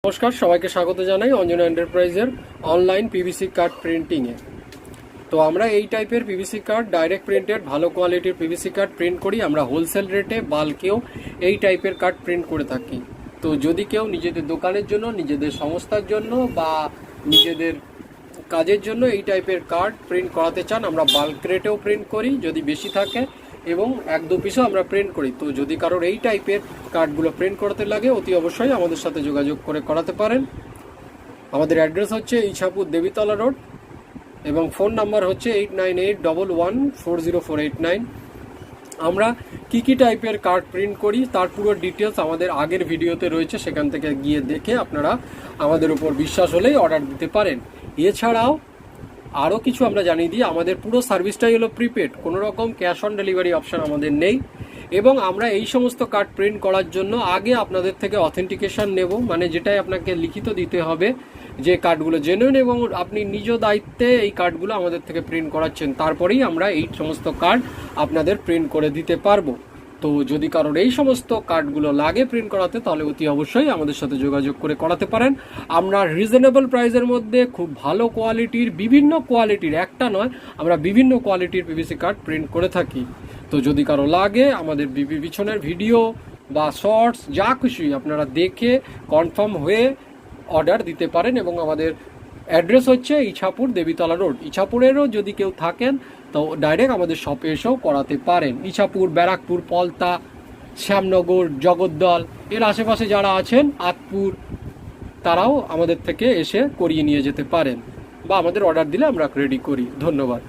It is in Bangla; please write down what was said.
নমস্কার, সবাইকে স্বাগত জানাই অঞ্জনা এন্টারপ্রাইজের অনলাইন পিভিসি কার্ড প্রিন্টিংয়ে। তো আমরা এই টাইপের পিভিসি কার্ড, ডাইরেক্ট প্রিন্টেড ভালো কোয়ালিটির পিভিসি কার্ড প্রিন্ট করি। আমরা হোলসেল রেটে বাল্কেও এই টাইপের কার্ড প্রিন্ট করে থাকি। তো যদি কেউ নিজেদের দোকানের জন্য, নিজেদের সংস্থার জন্য বা নিজেদের কাজের জন্য এই টাইপের কার্ড প্রিন্ট করাতে চান, আমরা বাল্ক রেটেও প্রিন্ট করি যদি বেশি থাকে, এবং 1-2 পিসও আমরা প্রিন্ট করি। তো যদি কারোর এই টাইপের কার্ডগুলো প্রিন্ট করাতে লাগে, অতি অবশ্যই আমাদের সাথে যোগাযোগ করে করাতে পারেন। আমাদের অ্যাড্রেস হচ্ছে ইছাপুর দেবীতলা রোড এবং ফোন নাম্বার হচ্ছে 8981140489। আমরা কি টাইপের কার্ড প্রিন্ট করি তার পুরো ডিটেলস আমাদের আগের ভিডিওতে রয়েছে, সেখান থেকে গিয়ে দেখে আপনারা আমাদের উপর বিশ্বাস হলেই অর্ডার দিতে পারেন। এছাড়াও আরও কিছু আমরা জানিয়ে দিই, আমাদের পুরো সার্ভিসটাই হলো প্রিপেড, কোনো রকম ক্যাশ অন ডেলিভারি অপশান আমাদের নেই। এবং আমরা এই সমস্ত কার্ড প্রিন্ট করার জন্য আগে আপনাদের থেকে অথেন্টিকেশন নেব, মানে যেটাই আপনাকে লিখিত দিতে হবে যে কার্ডগুলো জেনুইন এবং আপনি নিজ দায়িত্বে এই কার্ডগুলো আমাদের থেকে প্রিন্ট করাচ্ছেন, তারপরেই আমরা এই সমস্ত কার্ড আপনাদের প্রিন্ট করে দিতে পারবো। তো যদি কারোর এই সমস্ত কার্ডগুলো লাগে প্রিন্ট করাতে, তাহলে অতি অবশ্যই আমাদের সাথে যোগাযোগ করে করাতে পারেন। আমরা রিজনেবল প্রাইসের মধ্যে খুব ভালো কোয়ালিটির, বিভিন্ন কোয়ালিটির, একটা নয়, আমরা বিভিন্ন কোয়ালিটির পিভিসি কার্ড প্রিন্ট করে থাকি। তো যদি কারো লাগে, আমাদের পিছনের ভিডিও বা শর্টস যা কিছুই আপনারা দেখে কনফার্ম হয়ে অর্ডার দিতে পারেন। এবং আমাদের অ্যাড্রেস হচ্ছে ইছাপুর দেবীতলা রোড। ইছাপুরেরও যদি কেউ থাকেন তো ডাইরেক্ট আমাদের শপে এসেও করাতে পারেন। ইছাপুর, ব্যারাকপুর, পলতা, শ্যামনগর, জগদ্দল, এর আশেপাশে যারা আছেন, আতপুর, তারাও আমাদের থেকে এসে করিয়ে নিয়ে যেতে পারেন বা আমাদের অর্ডার দিলে আমরা রেডি করি। ধন্যবাদ।